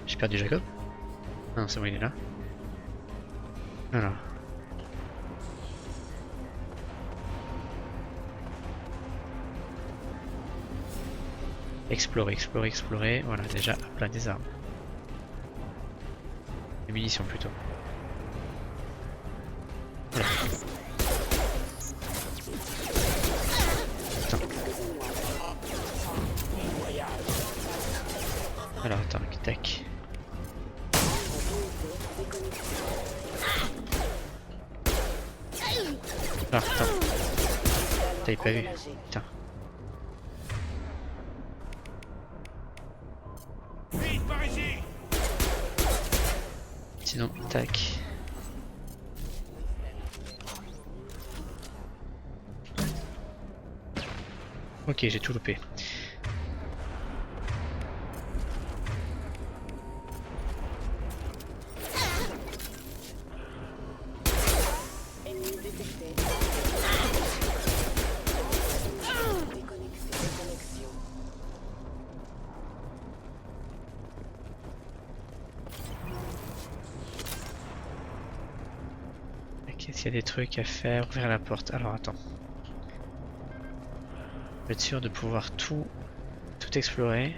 J'ai perdu Jacob? Ah non, c'est bon, il est là. Alors. Explorer, explorer, explorer. Voilà, déjà, hop là, des armes. Des munitions plutôt. Voilà. Putain. Alors, attends, tac. Ah, attends. T'avais pas vu. Putain. Vite, par ici! Sinon, tac. Ok, j'ai tout loupé. Qu'est-ce qu'il y a des trucs à faire? Ouvrir la porte. Alors attends. Pour être sûr de pouvoir tout explorer.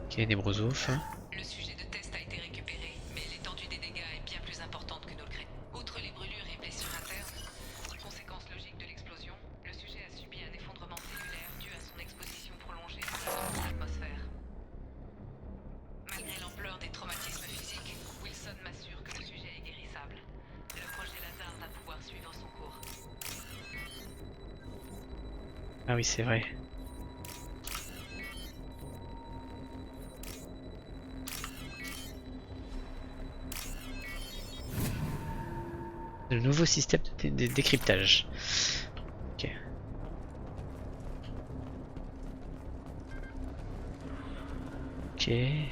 Ok, des brosoufs. Le sujet de test a été récupéré, mais l'étendue des dégâts est bien plus importante que nous le craignons. Outre les brûlures et blessures internes, conséquence logique de l'explosion, le sujet a subi un effondrement cellulaire dû à son exposition prolongée à l'atmosphère. Malgré l'ampleur des traumatismes physiques, Wilson m'assure que le sujet est guérissable. Le projet Lazare va pouvoir suivre son cours. Ah oui, c'est vrai. Le nouveau système de décryptage. Ok. Ok. Il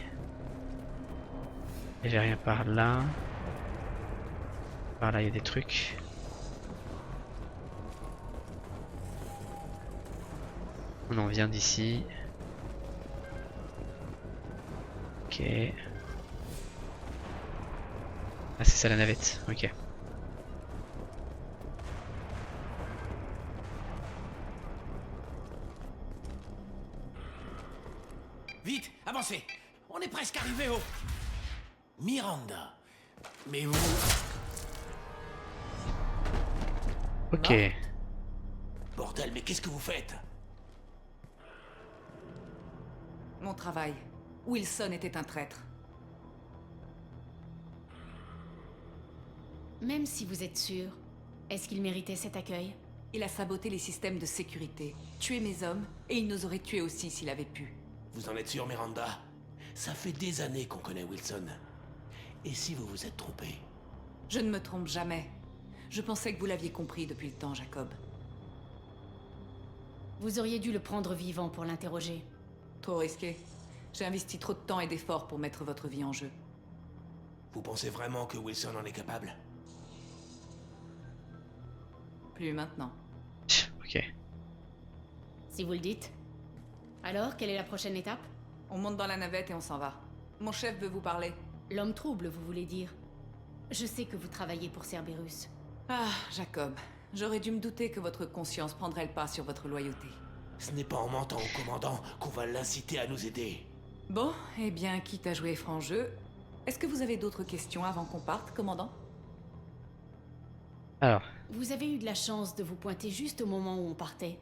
n'y avait rien par là. Par là, il y a des trucs. On en vient d'ici. Ok. Ah, c'est ça la navette. Ok. Vite, avancez! On est presque arrivé au... Miranda. Mais vous... Ok. Bordel, mais qu'est-ce que vous faites? Mon travail. Wilson était un traître. Même si vous êtes sûr, est-ce qu'il méritait cet accueil? Il a saboté les systèmes de sécurité, tué mes hommes, et il nous aurait tués aussi s'il avait pu. Vous en êtes sûr, Miranda? Ça fait des années qu'on connaît Wilson. Et si vous vous êtes trompé? Je ne me trompe jamais. Je pensais que vous l'aviez compris depuis le temps, Jacob. Vous auriez dû le prendre vivant pour l'interroger. Trop risqué. J'ai investi trop de temps et d'efforts pour mettre votre vie en jeu. Vous pensez vraiment que Wilson en est capable? Plus maintenant. Ok. Si vous le dites. Alors, quelle est la prochaine étape? On monte dans la navette et on s'en va. Mon chef veut vous parler. L'homme trouble, vous voulez dire? Je sais que vous travaillez pour Cerberus. Ah, Jacob, j'aurais dû me douter que votre conscience prendrait le pas sur votre loyauté. Ce n'est pas en mentant au commandant qu'on va l'inciter à nous aider. Bon, eh bien, quitte à jouer franc jeu, est-ce que vous avez d'autres questions avant qu'on parte, commandant? Alors, Vous avez eu de la chance de vous pointer juste au moment où on partait.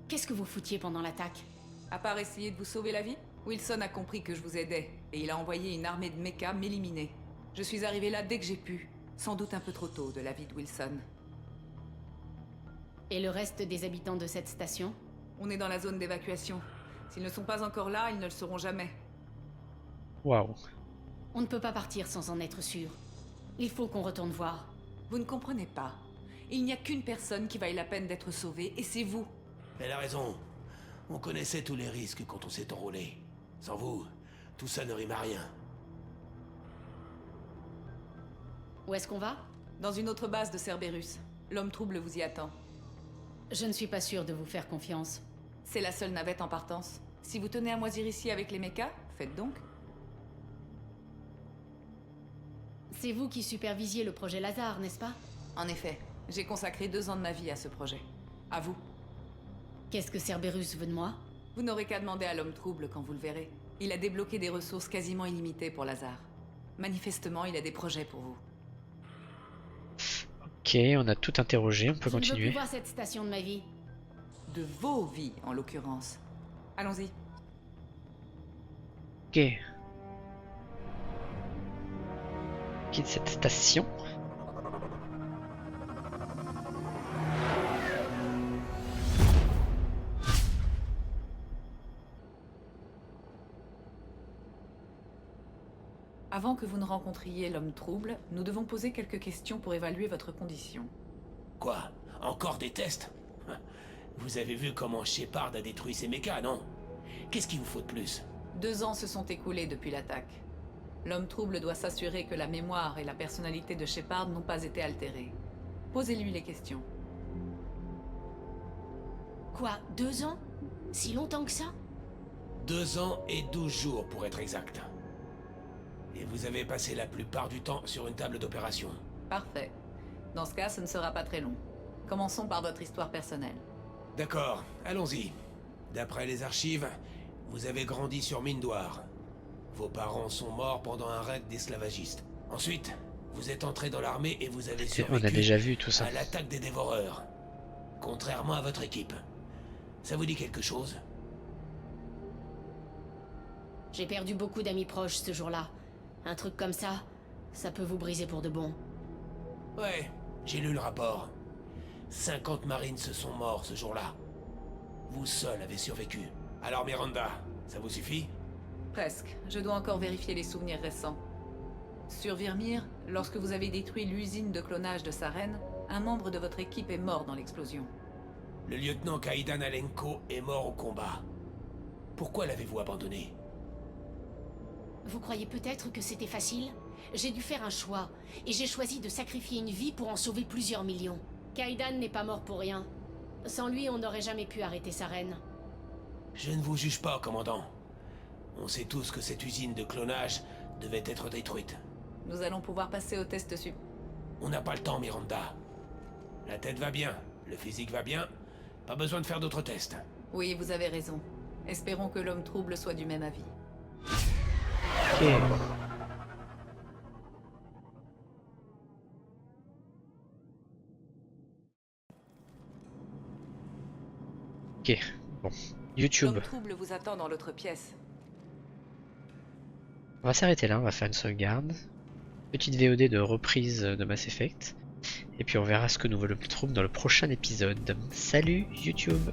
Qu'est-ce que vous foutiez pendant l'attaque? À part essayer de vous sauver la vie, Wilson a compris que je vous aidais, et il a envoyé une armée de mechas m'éliminer. Je suis arrivé là dès que j'ai pu, sans doute un peu trop tôt de l'avis de Wilson. Et le reste des habitants de cette station? On est dans la zone d'évacuation. S'ils ne sont pas encore là, ils ne le seront jamais. waouh. On ne peut pas partir sans en être sûr. Il faut qu'on retourne voir. Vous ne comprenez pas. Il n'y a qu'une personne qui vaille la peine d'être sauvée, et c'est vous. Elle a raison. On connaissait tous les risques quand on s'est enrôlé. Sans vous, tout ça ne rime à rien. Où est-ce qu'on va? Dans une autre base de Cerberus. L'homme trouble vous y attend. Je ne suis pas sûre de vous faire confiance. C'est la seule navette en partance. Si vous tenez à moisir ici avec les mechas, faites donc. C'est vous qui supervisiez le projet Lazare, n'est-ce pas? En effet, j'ai consacré 2 ans de ma vie à ce projet. À vous. Qu'est-ce que Cerberus veut de moi? Vous n'aurez qu'à demander à l'homme trouble quand vous le verrez. Il a débloqué des ressources quasiment illimitées pour Lazare. Manifestement, il a des projets pour vous. Ok, on a tout interrogé, on peut Je ne veux continuer. plus voir cette station de ma vie. De vos vies, en l'occurrence. Allons-y. Ok. Quitte cette station. Avant que vous ne rencontriez l'homme trouble, nous devons poser quelques questions pour évaluer votre condition. Quoi? Encore des tests? Vous avez vu comment Shepard a détruit ses mechas, non? Qu'est-ce qu'il vous faut de plus? 2 ans se sont écoulés depuis l'attaque. L'homme trouble doit s'assurer que la mémoire et la personnalité de Shepard n'ont pas été altérées. Posez-lui les questions. Quoi, 2 ans? Si longtemps que ça? 2 ans et 12 jours pour être exact. Et vous avez passé la plupart du temps sur une table d'opération. Parfait. Dans ce cas, ce ne sera pas très long. Commençons par votre histoire personnelle. D'accord, allons-y. D'après les archives, vous avez grandi sur Mindoir. Vos parents sont morts pendant un raid d'esclavagistes. Ensuite, vous êtes entré dans l'armée et vous avez On a survécu déjà vu tout ça. à l'attaque des dévoreurs. Contrairement à votre équipe. Ça vous dit quelque chose? J'ai perdu beaucoup d'amis proches ce jour-là. Un truc comme ça, ça peut vous briser pour de bon. Ouais, j'ai lu le rapport. 50 marines se sont morts ce jour-là. Vous seul avez survécu. Alors Miranda, ça vous suffit? Presque. Je dois encore vérifier les souvenirs récents. Sur Virmir, lorsque vous avez détruit l'usine de clonage de Saren, un membre de votre équipe est mort dans l'explosion. Le lieutenant Kaidan Alenko est mort au combat. Pourquoi l'avez-vous abandonné? Vous croyez peut-être que c'était facile? J'ai dû faire un choix, et j'ai choisi de sacrifier une vie pour en sauver plusieurs millions. Kaidan n'est pas mort pour rien. Sans lui, on n'aurait jamais pu arrêter Saren. Je ne vous juge pas, commandant. On sait tous que cette usine de clonage devait être détruite. Nous allons pouvoir passer au test sup. On n'a pas le temps, Miranda. La tête va bien, le physique va bien. Pas besoin de faire d'autres tests. Oui, vous avez raison. Espérons que l'homme trouble soit du même avis. Ok. Ok, bon. YouTube. L'homme trouble vous attend dans l'autre pièce. On va s'arrêter là, on va faire une sauvegarde. Petite VOD de reprise de Mass Effect. Et puis on verra ce que nous veut le trouble dans le prochain épisode. Salut YouTube!